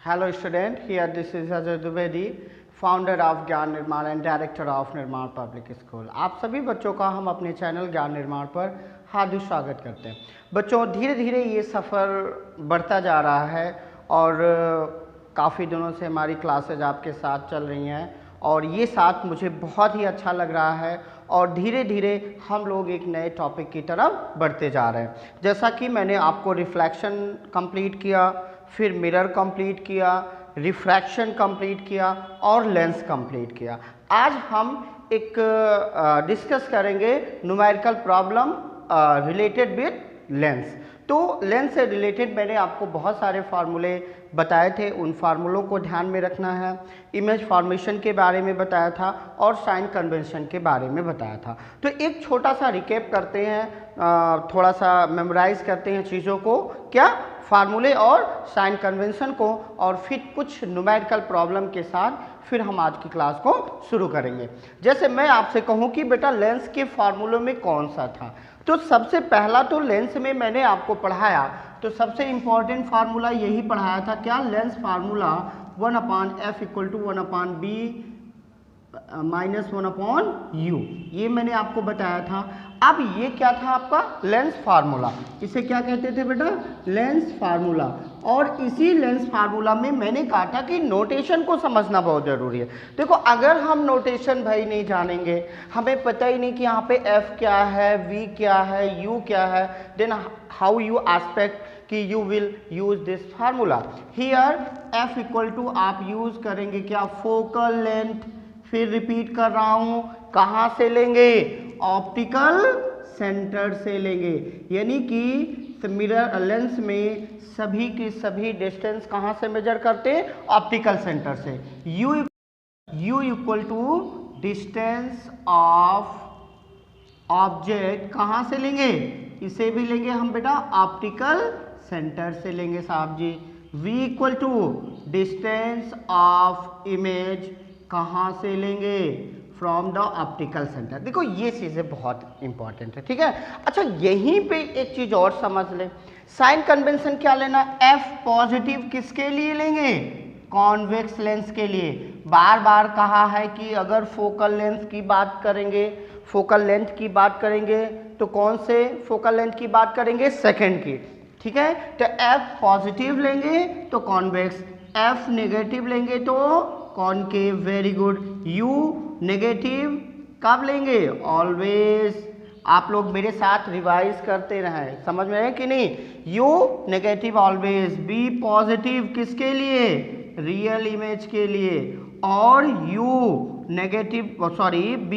Hello student, here this is Ajay Dwivedi, founder of ज्ञान निर्माण and director of निर्माण public school. आप सभी बच्चों का हम अपने चैनल ज्ञान निर्माण पर हार्दिक स्वागत करते हैं। बच्चों, धीरे धीरे ये सफ़र बढ़ता जा रहा है और काफ़ी दिनों से हमारी क्लासेज आपके साथ चल रही हैं और ये साथ मुझे बहुत ही अच्छा लग रहा है और धीरे धीरे हम लोग एक नए टॉपिक की तरफ बढ़ते जा रहे हैं। जैसा कि मैंने आपको रिफ्लेक्शन कंप्लीट किया, फिर मिरर कंप्लीट किया, रिफ्रैक्शन कंप्लीट किया और लेंस कंप्लीट किया। आज हम एक डिस्कस करेंगे numerical problem related with lens. तो लेंस से रिलेटेड मैंने आपको बहुत सारे फार्मूले बताए थे, उन फार्मूलों को ध्यान में रखना है। इमेज फॉर्मेशन के बारे में बताया था और साइन कन्वेंशन के बारे में बताया था। तो एक छोटा सा रिकेप करते हैं, थोड़ा सा मेमोराइज करते हैं चीज़ों को, क्या फार्मूले और साइन कन्वेंशन को, और फिर कुछ न्यूमेरिकल प्रॉब्लम के साथ फिर हम आज की क्लास को शुरू करेंगे। जैसे मैं आपसे कहूँ कि बेटा लेंस के फार्मूलों में कौन सा था, तो सबसे पहला तो लेंस में मैंने आपको पढ़ाया, तो सबसे इम्पॉर्टेंट फार्मूला यही पढ़ाया था, क्या? Lens formula 1/f = 1/b - 1/u, ये मैंने आपको बताया था। अब ये क्या था आपका लेंस फार्मूला, इसे क्या कहते थे बेटा? Lens formula. और इसी लेंस फार्मूला में मैंने कहा था कि नोटेशन को समझना बहुत ज़रूरी है। देखो, अगर हम नोटेशन भाई नहीं जानेंगे, हमें पता ही नहीं कि यहाँ पे f क्या है, v क्या है, u क्या है, देन हाउ यू एक्सपेक्ट कि you will use this formula. Here f = आप यूज करेंगे क्या? Focal length. फिर रिपीट कर रहा हूं, कहां से लेंगे? ऑप्टिकल सेंटर से लेंगे, यानी कि मिरर लेंस में सभी की सभी डिस्टेंस कहां से मेजर करते हैं? ऑप्टिकल सेंटर से। u = डिस्टेंस ऑफ ऑब्जेक्ट कहां से लेंगे? इसे भी लेंगे हम बेटा ऑप्टिकल सेंटर से लेंगे साहब जी। v = डिस्टेंस ऑफ इमेज कहाँ से लेंगे? From the optical centre. देखो, ये चीज़ें बहुत इंपॉर्टेंट है, ठीक है। अच्छा, यहीं पे एक चीज़ और समझ लें, साइन कन्वेंशन क्या लेना? f पॉजिटिव किसके लिए लेंगे? कॉन्वेक्स लेंस के लिए। बार बार कहा है कि अगर फोकल लेंथ की बात करेंगे, फोकल लेंथ की बात करेंगे, तो कौन से फोकल लेंथ की बात करेंगे? सेकेंड की, ठीक है। तो f पॉजिटिव लेंगे तो कॉन्वेक्स, f नेगेटिव लेंगे तो concave. Very good. u negative कब लेंगे? ऑलवेज। आप लोग मेरे साथ रिवाइज करते रहें, समझ में है कि नहीं? u negative always. b positive किसके लिए? रियल इमेज के लिए। और u नेगेटिव b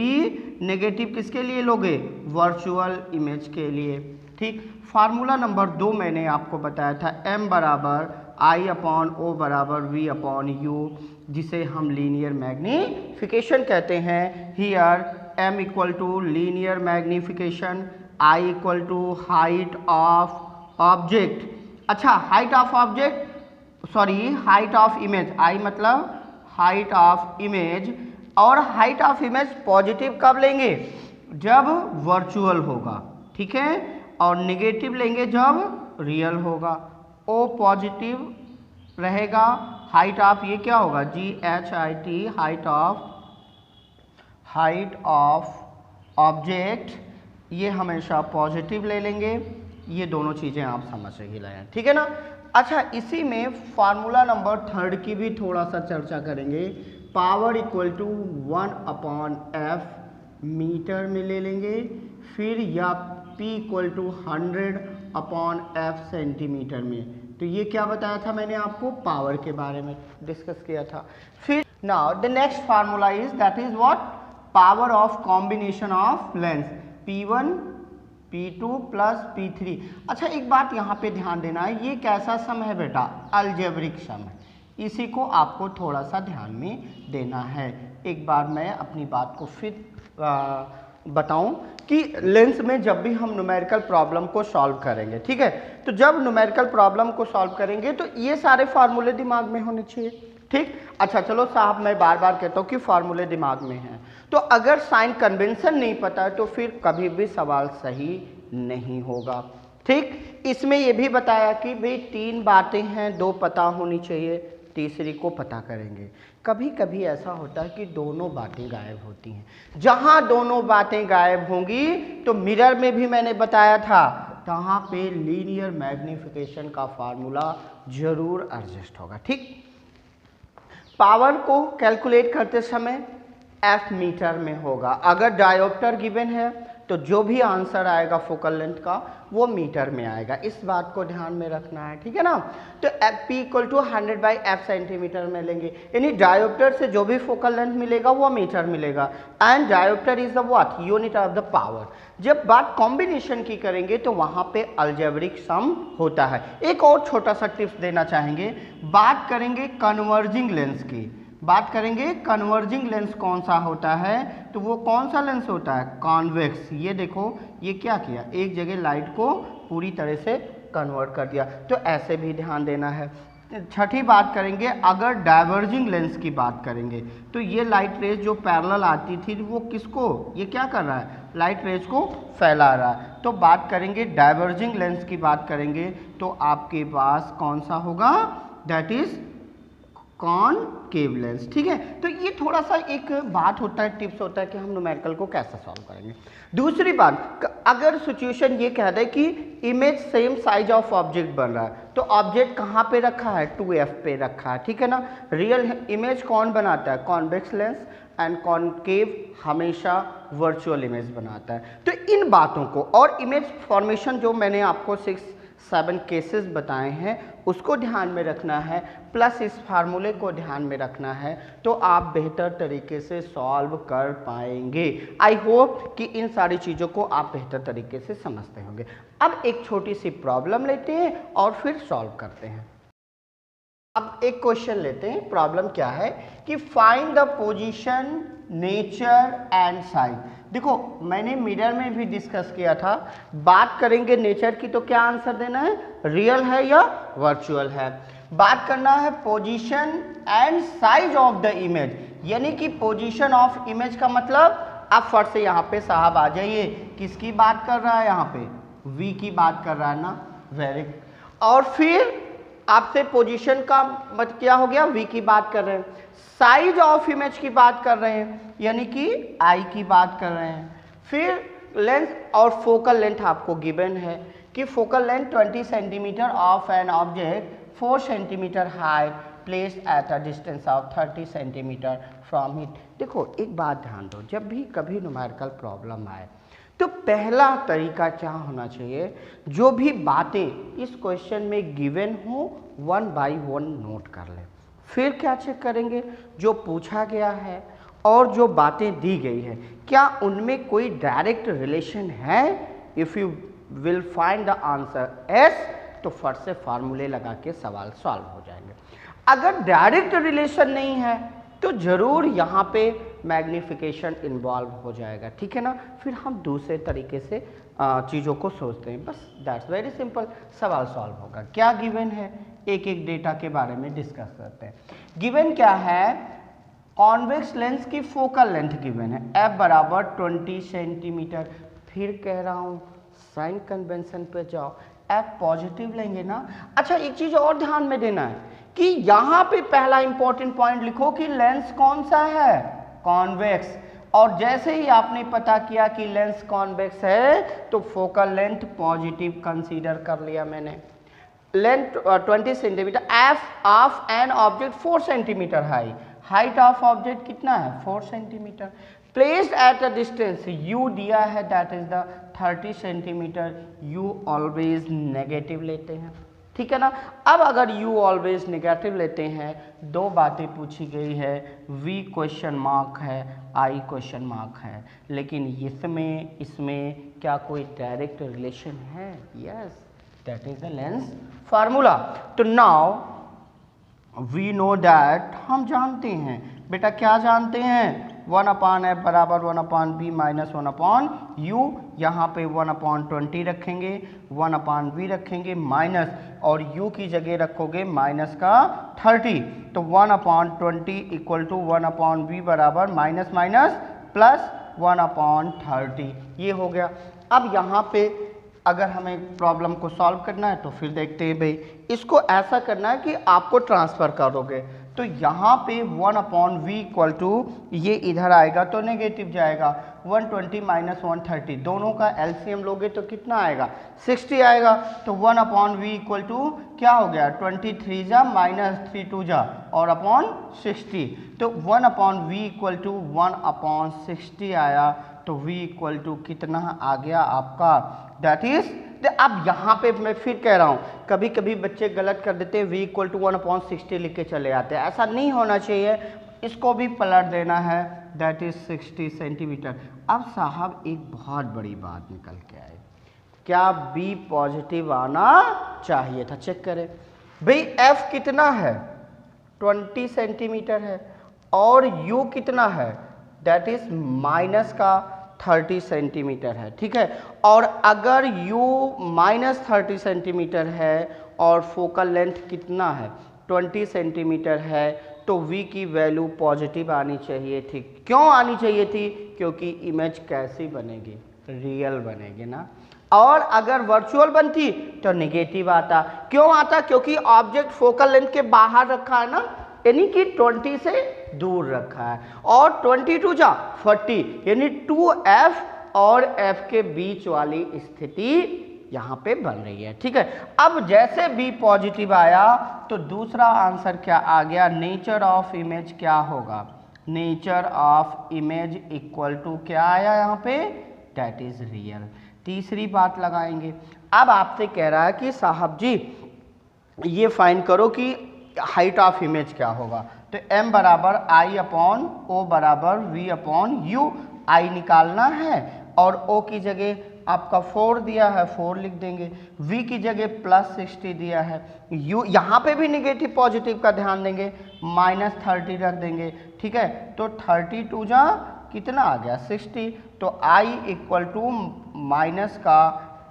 नेगेटिव किसके लिए लोगे? वर्चुअल इमेज के लिए, ठीक। फार्मूला नंबर 2 मैंने आपको बताया था, m = I/O = V/u, जिसे हम लीनियर मैग्नीफिकेशन कहते हैं। Here m = linear magnification, I = height of object. अच्छा, height of object, sorry height of image, I मतलब हाइट ऑफ इमेज। और हाइट ऑफ इमेज पॉजिटिव कब लेंगे? जब वर्चुअल होगा, ठीक है। और नेगेटिव लेंगे जब रियल होगा। O पॉजिटिव रहेगा, हाइट ऑफ ये क्या होगा? GHIT, हाइट ऑफ ऑब्जेक्ट, ये हमेशा पॉजिटिव ले लेंगे। ये दोनों चीज़ें आप समझ रही हैं, ठीक है ना। अच्छा, इसी में फार्मूला नंबर 3 की भी थोड़ा सा चर्चा करेंगे। पावर = 1/f मीटर में ले लेंगे। फिर या P = 100/f सेंटीमीटर में। तो ये क्या बताया था मैंने आपको? पावर के बारे में डिस्कस किया था। फिर now the next formula is that is what? Power of combination of lens, P1 P2 + P3। अच्छा, एक बात यहाँ पे ध्यान देना है, ये कैसा सम है बेटा? अलजेब्रिक सम है। इसी को आपको थोड़ा सा ध्यान में देना है। एक बार मैं अपनी बात को फिर बताऊं कि लेंस में जब भी हम न्यूमेरिकल प्रॉब्लम को सॉल्व करेंगे, ठीक है, तो जब न्यूमेरिकल प्रॉब्लम को सॉल्व करेंगे तो ये सारे फार्मूले दिमाग में होने चाहिए, ठीक। अच्छा चलो साहब, मैं बार बार कहता हूँ कि फार्मूले दिमाग में हैं, तो अगर साइन कन्वेंशन नहीं पता है तो फिर कभी भी सवाल सही नहीं होगा, ठीक। इसमें यह भी बताया कि भाई 3 बातें हैं, 2 पता होनी चाहिए, तीसरी को पता करेंगे। कभी कभी ऐसा होता है कि दोनों बातें गायब होती हैं। जहाँ दोनों बातें गायब होंगी तो मिरर में भी मैंने बताया था, वहाँ पे लीनियर मैग्नीफिकेशन का फार्मूला जरूर एडजस्ट होगा। ठीक, पावर को कैलकुलेट करते समय एफ मीटर में होगा। अगर डायोप्टर गिवन है तो जो भी आंसर आएगा फोकल लेंथ का वो मीटर में आएगा। इस बात को ध्यान में रखना है, ठीक है ना। तो F P equal to 100/f centimetre में लेंगे, यानी डायोप्टर से जो भी फोकल लेंथ मिलेगा वो मीटर मिलेगा। And dioptre is the what, unit of the power. जब बात कॉम्बिनेशन की करेंगे तो वहाँ पे अलजेब्रिक सम होता है। एक और छोटा सा टिप्स देना चाहेंगे, बात करेंगे कन्वर्जिंग लेंस की। बात करेंगे कन्वर्जिंग लेंस कौन सा होता है, तो वो कौन सा लेंस होता है, कॉन्वेक्स। ये देखो ये क्या किया, एक जगह लाइट को पूरी तरह से कन्वर्ट कर दिया, तो ऐसे भी ध्यान देना है। छठी बात करेंगे, अगर डाइवर्जिंग लेंस की बात करेंगे तो ये लाइट रेज जो पैरेलल आती थी वो किसको, ये क्या कर रहा है, लाइट रेज को फैला रहा है। तो बात करेंगे डाइवर्जिंग लेंस की बात करेंगे तो आपके पास कौन सा होगा, दैट इज कॉनकेव लेंस। ठीक है, तो ये थोड़ा सा एक बात होता है, टिप्स होता है कि हम न्यूमेरिकल को कैसे सॉल्व करेंगे। दूसरी बात, अगर सिचुएशन ये कह दे कि image same size of object बन रहा है तो ऑब्जेक्ट कहाँ पे रखा है, 2f पे रखा है, ठीक है ना। रियल इमेज कौन बनाता है, कॉन्वेक्स लेंस, एंड कॉनकेव हमेशा वर्चुअल इमेज बनाता है। तो इन बातों को और इमेज फॉर्मेशन जो मैंने आपको 6-7 केसेस बताए हैं उसको ध्यान में रखना है, प्लस इस फार्मूले को ध्यान में रखना है, तो आप बेहतर तरीके से सॉल्व कर पाएंगे। आई होप कि इन सारी चीज़ों को आप बेहतर तरीके से समझते होंगे। अब एक छोटी सी प्रॉब्लम लेते हैं और फिर सॉल्व करते हैं। अब एक क्वेश्चन लेते हैं। प्रॉब्लम क्या है कि find the position, nature and size. देखो मैंने मिरर में भी डिस्कस किया था, बात करेंगे नेचर की तो क्या आंसर देना है, रियल है या वर्चुअल है। बात करना है position and size of the image, यानी कि पोजीशन ऑफ इमेज का मतलब, आप फट से यहाँ पे साहब आ जाइए, किसकी बात कर रहा है, यहाँ पे V की बात कर रहा है ना, वेरी। और फिर आपसे पोजीशन का मतलब क्या हो गया, V की बात कर रहे हैं, साइज ऑफ इमेज की बात कर रहे हैं यानी कि I की बात कर रहे हैं। फिर लेंथ और फोकल लेंथ आपको गिवन है कि focal length 20 centimetre of an object 4 centimetre high placed at a distance of 30 centimetre from it. देखो एक बात ध्यान दो, जब भी कभी न्यूमेरिकल प्रॉब्लम आए तो पहला तरीका क्या होना चाहिए, जो भी बातें इस क्वेश्चन में गिवन हो 1 बाय 1 नोट कर लें। फिर क्या चेक करेंगे, जो पूछा गया है और जो बातें दी गई है क्या उनमें कोई डायरेक्ट रिलेशन है। If you will find the answer S तो फट से फार्मूले लगा के सवाल सॉल्व हो जाएंगे। अगर डायरेक्ट रिलेशन नहीं है तो ज़रूर यहाँ पे मैग्नीफिकेशन इन्वॉल्व हो जाएगा, ठीक है ना। फिर हम दूसरे तरीके से चीज़ों को सोचते हैं, बस दैट्स वेरी सिंपल, सवाल सॉल्व होगा। क्या गिवन है, एक एक डेटा के बारे में डिस्कस करते हैं। गिवन क्या है, कॉन्वेक्स लेंस की फोकल लेंथ गिवन है, f बराबर 20 सेंटीमीटर। फिर कह रहा हूँ साइन कन्वेंशन पे जाओ, f पॉजिटिव लेंगे ना। अच्छा एक चीज़ और ध्यान में देना है कि यहाँ पे पहला इंपॉर्टेंट पॉइंट लिखो कि लेंस कौन सा है, कॉन्वेक्स। और जैसे ही आपने पता किया कि लेंस कॉन्वेक्स है तो फोकल लेंथ पॉजिटिव कंसीडर कर लिया मैंने। Length 20 centimetre, F of an object 4 centimetre high, height of object कितना है 4 centimetre, placed at a distance, u दिया है that is the 30 centimetre. u always negative लेते हैं, ठीक है ना। अब अगर u ऑलवेज नेगेटिव लेते हैं, दो बातें पूछी गई है, v क्वेश्चन मार्क है, i क्वेश्चन मार्क है, लेकिन इसमें क्या कोई डायरेक्ट रिलेशन है, yes that is the lens formula. तो नाउ वी नो दैट, हम जानते हैं बेटा, क्या जानते हैं, 1/f बराबर 1/b माइनस 1/u। यहाँ पे 1/20 रखेंगे, 1/v रखेंगे माइनस, और u की जगह रखोगे माइनस का 30, तो 1/20 इक्वल टू 1/v बराबर माइनस माइनस प्लस 1/30, ये हो गया। अब यहाँ पे अगर हमें प्रॉब्लम को सॉल्व करना है तो फिर देखते हैं भाई, इसको ऐसा करना है कि आपको ट्रांसफ़र करोगे तो यहाँ पे 1/v इक्वल टू ये इधर आएगा तो नेगेटिव जाएगा, 120 माइनस 130 दोनों का एलसीएम लोगे तो कितना आएगा 60 आएगा। तो 1/v इक्वल टू क्या हो गया 23 जा माइनस 32 जा और अपॉन 60, तो 1/v इक्वल टू 1/60 आया। तो v इक्वल टू कितना आ गया आपका, दैट इज, अब यहाँ पे मैं फिर कह रहा हूँ कभी कभी बच्चे गलत कर देते हैं, v इक्वल टू 1/60 लिख के चले आते हैं, ऐसा नहीं होना चाहिए, इसको भी पलट देना है, दैट इज 60 सेंटीमीटर। अब साहब एक बहुत बड़ी बात निकल के आई, क्या b पॉजिटिव आना चाहिए था, चेक करें भाई, f कितना है 20 सेंटीमीटर है और u कितना है दैट इज माइनस का 30 सेंटीमीटर है, ठीक है। और अगर u माइनस 30 सेंटीमीटर है और फोकल लेंथ कितना है 20 सेंटीमीटर है तो v की वैल्यू पॉजिटिव आनी चाहिए थी। क्यों आनी चाहिए थी, क्योंकि इमेज कैसी बनेगी, रियल बनेगी ना, और अगर वर्चुअल बनती तो नेगेटिव आता। क्यों आता, क्योंकि ऑब्जेक्ट फोकल लेंथ के बाहर रखा है ना, यानी कि 20 से दूर रखा है, और 22 जा 40 यानी 2f और f के बीच वाली स्थिति यहाँ पे बन रही है, ठीक है। अब जैसे b पॉजिटिव आया तो दूसरा आंसर क्या आ गया, नेचर ऑफ इमेज क्या होगा, nature of image equal to क्या आया यहाँ पे, दैट इज रियल। तीसरी बात लगाएंगे, अब आपसे कह रहा है कि साहब जी ये फाइंड करो कि हाइट ऑफ इमेज क्या होगा, तो m बराबर i अपॉन o बराबर v अपॉन u, i निकालना है और o की जगह आपका 4 दिया है 4 लिख देंगे, v की जगह +60 दिया है, u यहाँ पे भी निगेटिव पॉजिटिव का ध्यान देंगे, -30 रख देंगे, ठीक है। तो 32 जा कितना आ गया 60, तो i इक्वल टू माइनस का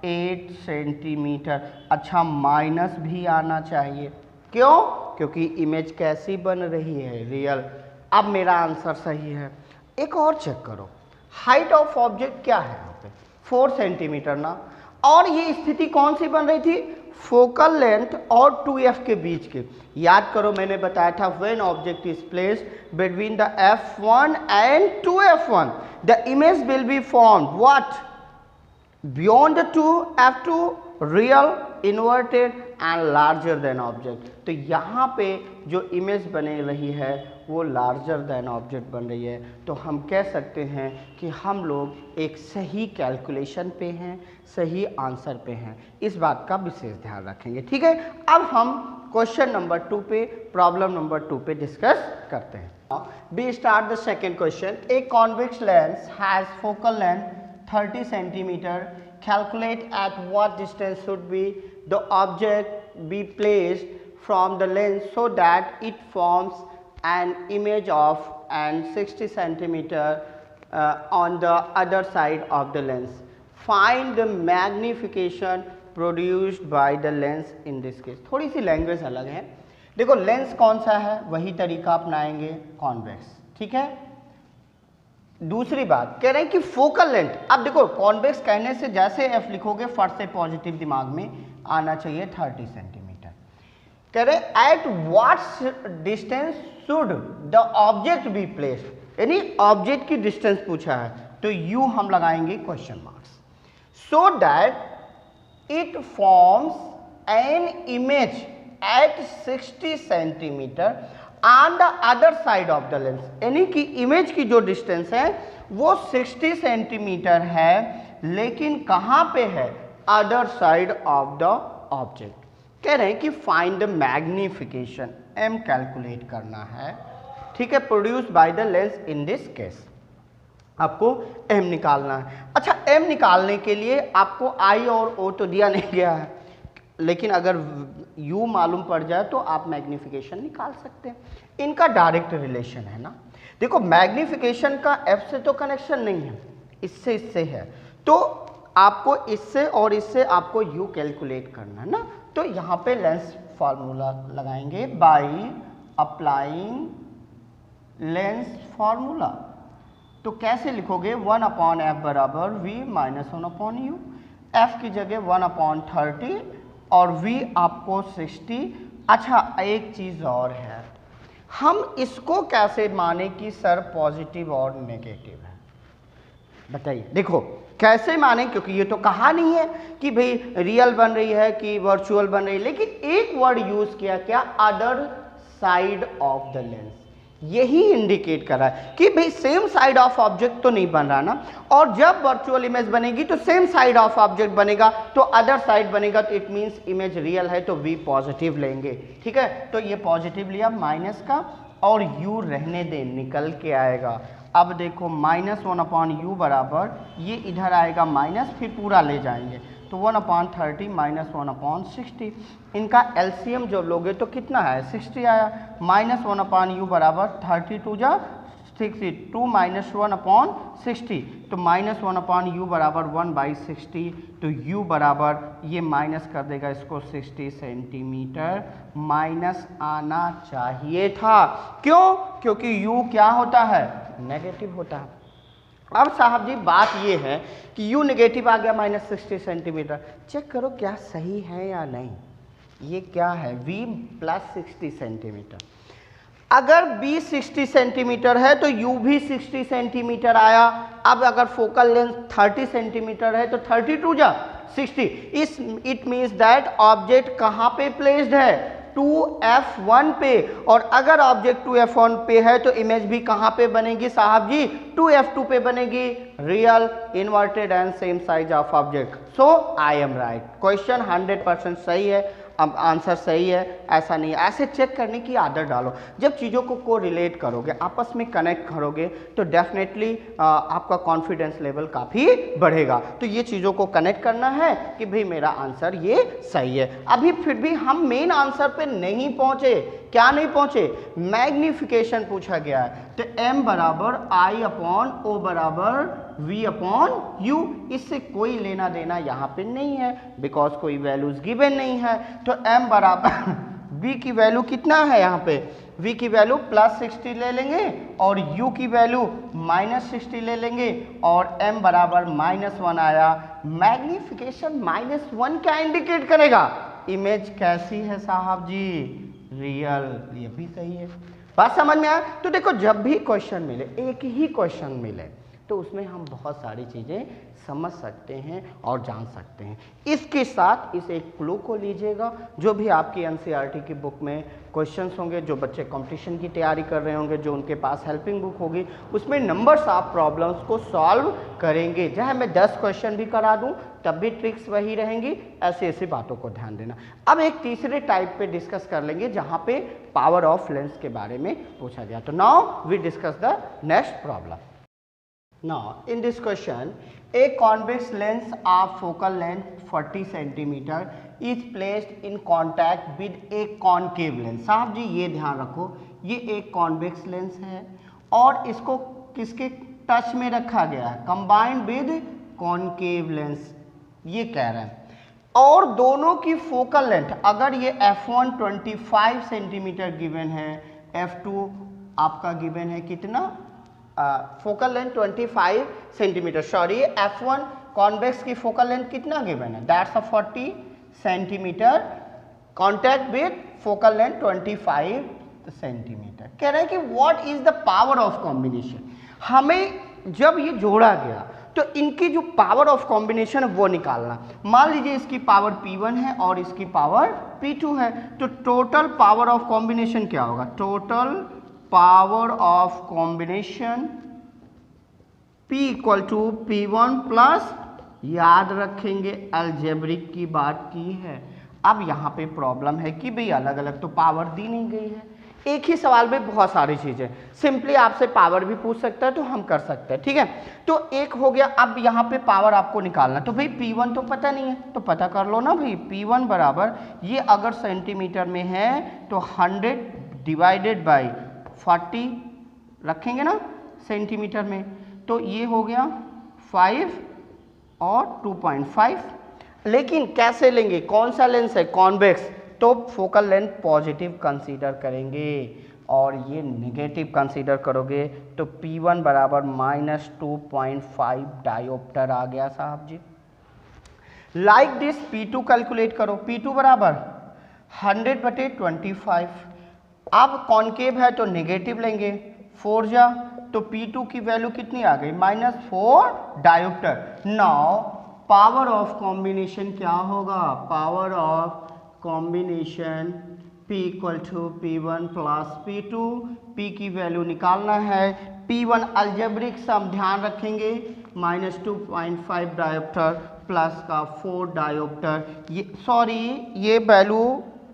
8 सेंटीमीटर। अच्छा माइनस भी आना चाहिए, क्यों, क्योंकि इमेज कैसी बन रही है, रियल। अब मेरा आंसर सही है। एक और चेक करो, हाइट ऑफ ऑब्जेक्ट क्या है यहाँ पे 4 सेंटीमीटर ना, और ये स्थिति कौन सी बन रही थी, फोकल लेंथ और 2f के बीच के। याद करो मैंने बताया था when object is placed between the f1 and 2f1 the image will be formed what beyond 2f2 real inverted and larger than object. तो यहाँ पे जो इमेज बने रही है वो लार्जर देन ऑब्जेक्ट बन रही है, तो हम कह सकते हैं कि हम लोग एक सही कैलकुलेशन पे हैं, सही आंसर पे हैं, इस बात का विशेष ध्यान रखेंगे, ठीक है। अब हम क्वेश्चन नंबर 2 पे, प्रॉब्लम नंबर 2 पे डिस्कस करते हैं। Be start the second question, a convex lens has focal length 30 centimetre, calculate at what distance should be the object be placed from the lens so that it forms an image of and 60 centimeter on the other side of the lens. Find the magnification produced by the lens in this case. थोड़ी सी language अलग है, देखो lens कौन सा है वही तरीका अपनाएंगे, कॉन्वेक्स, ठीक है। दूसरी बात कह रहे हैं कि फोकल लेंथ, अब देखो कॉन्वेक्स कहने से जैसे f लिखोगे फट से पॉजिटिव दिमाग में आना चाहिए 30 सेंटीमीटर। कह रहे at what distance should the object be placed, यानी ऑब्जेक्ट की डिस्टेंस पूछा है तो यू हम लगाएंगे question marks, so that it forms an image at 60 centimetre on the other side of the lens, यानी कि इमेज की जो डिस्टेंस है वो 60 सेंटीमीटर है लेकिन कहाँ पे है, other side of the object. कह रहे हैं कि find the magnification, m calculate करना है, ठीक है, produce by the lens in this case, आपको m निकालना है। अच्छा m निकालने के लिए आपको i और o तो दिया नहीं गया है, लेकिन अगर u मालूम पड़ जाए तो आप मैग्निफिकेशन निकाल सकते हैं, इनका डायरेक्ट रिलेशन है ना। देखो मैग्निफिकेशन का f से तो कनेक्शन नहीं है, इससे है, तो आपको इससे और इससे आपको u कैलकुलेट करना है ना। तो यहाँ पे लेंस फार्मूला लगाएंगे बाय अप्लाइंग लेंस फार्मूला। तो कैसे लिखोगे 1/f बराबर v माइनस 1/u, f की जगह 1/30 और v आपको 60। अच्छा एक चीज़ और है, हम इसको कैसे माने कि सर पॉजिटिव और नेगेटिव है, बताइए। देखो कैसे माने, क्योंकि ये तो कहा नहीं है कि भाई रियल बन रही है कि वर्चुअल बन रही है, लेकिन एक वर्ड यूज किया, क्या, other side of the lens. यही इंडिकेट कर रहा है कि भाई सेम साइड ऑफ ऑब्जेक्ट तो नहीं बन रहा ना, और जब वर्चुअल इमेज बनेगी तो सेम साइड ऑफ ऑब्जेक्ट बनेगा, तो अदर साइड बनेगा, तो इट मींस इमेज रियल है, तो v पॉजिटिव लेंगे। ठीक है, तो ये पॉजिटिव लिया माइनस का, और u रहने दें, निकल के आएगा। अब देखो -1/u बराबर, ये इधर आएगा माइनस, फिर पूरा ले जाएंगे, तो 1/30 -1/60। इनका एलसीएम जो लोगे तो कितना है, 60 आया। -1/u बराबर 32 जा 60, 2 - 1/60, तो -1/u बराबर 1/60, तो u बराबर ये माइनस कर देगा इसको 60 सेंटीमीटर, माइनस आना चाहिए था। क्यों? क्योंकि u क्या होता है, नेगेटिव होता है। अब साहब जी बात ये है कि u नेगेटिव आ गया -60 सेंटीमीटर, चेक करो क्या सही है या नहीं। ये क्या है, v + 60 सेंटीमीटर। अगर b 60 सेंटीमीटर है तो u भी 60 सेंटीमीटर आया। अब अगर फोकल लेंथ 30 सेंटीमीटर है तो 32 जा 60, इट मीन्स दैट ऑब्जेक्ट कहाँ पे प्लेस्ड है, 2f1 पे, और अगर ऑब्जेक्ट 2f1 पे है तो इमेज भी कहाँ पे बनेगी साहब जी, 2f2 पे बनेगी, real, inverted and same size of object. So I am right, question 100% सही है। अब आंसर सही है ऐसा नहीं है, ऐसे चेक करने की आदत डालो। जब चीज़ों को रिलेट करोगे, आपस में कनेक्ट करोगे, तो डेफिनेटली आपका कॉन्फिडेंस लेवल काफ़ी बढ़ेगा। तो ये चीज़ों को कनेक्ट करना है कि भाई मेरा आंसर ये सही है। अभी फिर भी हम मेन आंसर पे नहीं पहुँचे। क्या नहीं पहुँचे, मैग्निफिकेशन पूछा गया है, तो m बराबर I/O बराबर v/u, इससे कोई लेना देना यहाँ पे नहीं है, बिकॉज कोई वैल्यूज गिवन नहीं है। तो m बराबर v की वैल्यू कितना है, यहाँ पे v की वैल्यू +60 ले लेंगे और u की वैल्यू -60 ले लेंगे, और m बराबर -1 आया। मैग्निफिकेशन -1 क्या इंडिकेट करेगा, इमेज कैसी है साहब जी, रियल। ये भी सही है, बात समझ में आया। तो देखो जब भी क्वेश्चन मिले, एक ही क्वेश्चन मिले, तो उसमें हम बहुत सारी चीज़ें समझ सकते हैं और जान सकते हैं। इसके साथ इस एक क्लू को लीजिएगा, जो भी आपकी एनसीईआरटी की बुक में क्वेश्चंस होंगे, जो बच्चे कंपटीशन की तैयारी कर रहे होंगे, जो उनके पास हेल्पिंग बुक होगी, उसमें नंबर्स ऑफ प्रॉब्लम्स को सॉल्व करेंगे। चाहे मैं 10 क्वेश्चन भी करा दूं तब भी ट्रिक्स वही रहेंगी। ऐसी बातों को ध्यान देना। अब एक तीसरे टाइप पे डिस्कस कर लेंगे, जहाँ पे पावर ऑफ लेंस के बारे में पूछा गया। तो now we discuss the next problem. Now in this question, a convex lens of focal length 40 centimeter is placed in contact with a concave lens। साहब जी ये ध्यान रखो, ये एक कॉन्वेक्स लेंस है और इसको किसके टच में रखा गया है, कंबाइंड विद कॉन्केव लेंस, ये कह रहे हैं। और दोनों की फोकल लेंथ, अगर ये f1 25 सेंटीमीटर गिवन है, f2 आपका गिवन है कितना, focal length 25 centimetre, sorry f1 convex की फोकल लेंथ कितना गिवन है, that's a 40 centimetre, contact with focal length 25 centimetre. कह रहे हैं कि what is the power of combination. हमें जब ये जोड़ा गया तो इनकी जो पावर ऑफ कॉम्बिनेशन है वो निकालना। मान लीजिए इसकी पावर P1 है और इसकी पावर P2 है, तो टोटल पावर ऑफ कॉम्बिनेशन क्या होगा, total power of combination P = P1 plus, याद रखेंगे अलजेब्रिक की बात की है। अब यहाँ पे प्रॉब्लम है कि भाई अलग अलग तो पावर दी नहीं गई है, एक ही सवाल में बहुत सारी चीजें, सिंपली आपसे पावर भी पूछ सकता है तो हम कर सकते हैं, ठीक है। तो एक हो गया, अब यहाँ पे पावर आपको निकालना, तो भाई P1 तो पता नहीं है तो पता कर लो ना भाई, P1 बराबर, ये अगर सेंटीमीटर में है तो 100 डिवाइडेड बाई 40 रखेंगे ना सेंटीमीटर में, तो ये हो गया 5 और 2.5। लेकिन कैसे लेंगे, कौन सा लेंस है, कॉन्वेक्स, तो फोकल लेंथ पॉजिटिव कंसीडर करेंगे और ये नेगेटिव कंसीडर करोगे तो P1 बराबर -2.5 डायोप्टर आ गया साहब जी। लाइक दिस P2 कैलकुलेट करो, P2 बराबर 100/25। अब कॉन्केव है तो नेगेटिव लेंगे, 4 जा तो P2 की वैल्यू कितनी आ गई, -4 dioptre. Now power of combination क्या होगा, power of combination P equal to P1 plus P2, P की वैल्यू निकालना है, P1 अलजेब्रिक सम ध्यान रखेंगे, -2.5 डायोप्टर प्लस का 4 डायोप्टर, ये सॉरी ये value,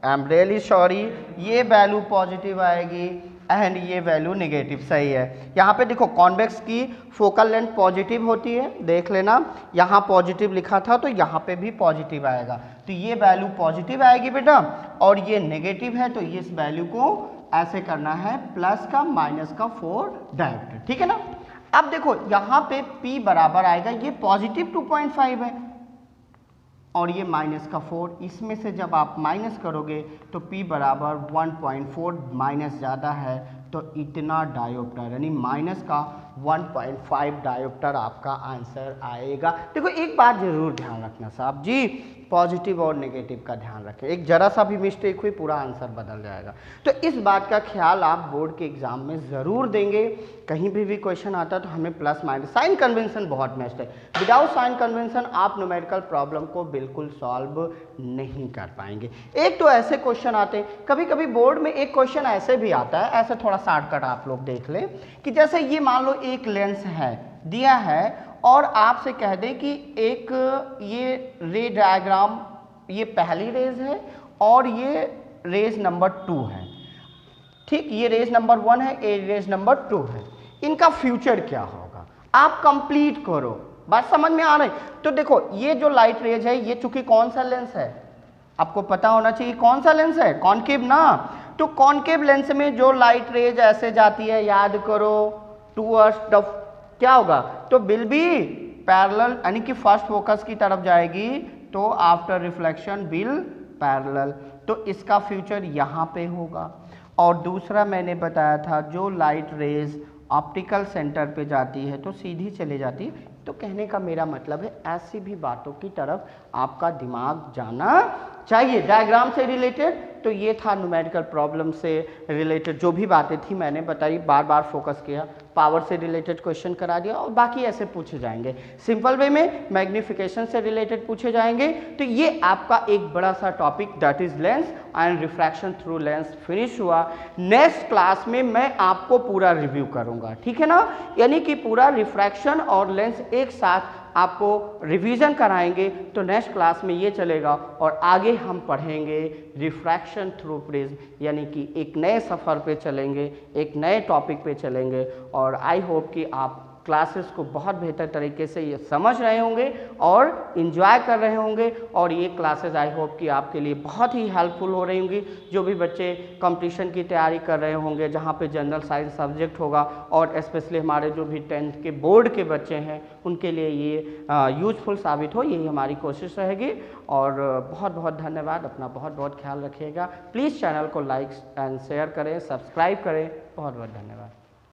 I am really sorry, ये वैल्यू पॉजिटिव आएगी एंड ये वैल्यू नेगेटिव, सही है। यहाँ पे देखो कॉन्वेक्स की फोकल लेंथ पॉजिटिव होती है, देख लेना, यहाँ पॉजिटिव लिखा था तो यहाँ पे भी पॉजिटिव आएगा, तो ये वैल्यू पॉजिटिव आएगी बेटा, और ये नेगेटिव है तो इस वैल्यू को ऐसे करना है प्लस का माइनस का 4 डायोप्टर, ठीक है ना। अब देखो यहाँ पे P बराबर आएगा, ये पॉजिटिव 2.5 है और ये माइनस का 4, इसमें से जब आप माइनस करोगे तो P बराबर 1.4, माइनस ज़्यादा है तो इतना डायोप्टर, यानी माइनस का 1.5 डायोप्टर आपका आंसर आएगा। देखो एक बात जरूर ध्यान रखना साहब जी, पॉजिटिव और नेगेटिव का ध्यान रखें, एक जरा सा भी मिस्टेक हुई पूरा आंसर बदल जाएगा, तो इस बात का ख्याल आप बोर्ड के एग्जाम में ज़रूर देंगे। कहीं भी क्वेश्चन आता है तो हमें प्लस माइनस, साइन कन्वेंशन बहुत बेस्ट है, विदाउट साइन कन्वेंशन आप न्यूमेरिकल प्रॉब्लम को बिल्कुल सॉल्व नहीं कर पाएंगे। एक तो ऐसे क्वेश्चन आते हैं, कभी कभी बोर्ड में एक क्वेश्चन ऐसे भी आता है, ऐसे थोड़ा शॉर्टकट आप लोग देख लें कि जैसे ये मान लो एक लेंस है दिया है और आपसे कह दें कि एक ये रे डायग्राम, ये पहली रेज है और ये रेज नंबर 2 है, ठीक, ये रेज नंबर 1 है, ये रेज नंबर 2 है, इनका फ्यूचर क्या होगा आप कंप्लीट करो, बात समझ में आ रही। तो देखो ये जो लाइट रेज है ये चूंकि कौन सा लेंस है आपको पता होना चाहिए, कौन सा लेंस है, कॉनकेव ना, तो कॉनकेव लेंस में जो लाइट रेज ऐसे जाती है, याद करो टूवर्ड्स द क्या होगा, तो विल बी पैरेलल, यानी कि फर्स्ट फोकस की तरफ जाएगी तो आफ्टर रिफ्लेक्शन विल पैरेलल, तो इसका फ्यूचर यहाँ पे होगा। और दूसरा मैंने बताया था जो लाइट रेज ऑप्टिकल सेंटर पे जाती है तो सीधी चले जाती है, तो कहने का मेरा मतलब है ऐसी भी बातों की तरफ आपका दिमाग जाना चाहिए। डायग्राम से रिलेटेड तो ये था, न्यूमेरिकल प्रॉब्लम से रिलेटेड जो भी बातें थी मैंने बताई, बार बार फोकस किया, पावर से रिलेटेड क्वेश्चन करा दिया और बाकी ऐसे पूछे जाएंगे सिंपल वे में, मैग्निफिकेशन से रिलेटेड पूछे जाएंगे। तो ये आपका एक बड़ा सा topic that is lens and refraction through lens finish हुआ। नेक्स्ट क्लास में मैं आपको पूरा रिव्यू करूंगा, ठीक है ना, यानी कि पूरा रिफ्रैक्शन और लेंस एक साथ आपको रिवीजन कराएंगे, तो नेक्स्ट क्लास में ये चलेगा और आगे हम पढ़ेंगे रिफ्रैक्शन थ्रू प्रिज्म, यानी कि एक नए सफ़र पे चलेंगे, एक नए टॉपिक पे चलेंगे। और आई होप कि आप क्लासेस को बहुत बेहतर तरीके से ये समझ रहे होंगे और इन्जॉय कर रहे होंगे, और ये क्लासेस आई होप कि आपके लिए बहुत ही हेल्पफुल हो रही होंगी। जो भी बच्चे कंपटीशन की तैयारी कर रहे होंगे जहाँ पे जनरल साइंस सब्जेक्ट होगा, और स्पेशली हमारे जो भी 10th के बोर्ड के बच्चे हैं उनके लिए ये यूजफुल साबित हो, यही हमारी कोशिश रहेगी। और बहुत बहुत धन्यवाद, अपना बहुत बहुत ख्याल रखिएगा। प्लीज़ चैनल को लाइक एंड शेयर करें, सब्सक्राइब करें, बहुत बहुत धन्यवाद।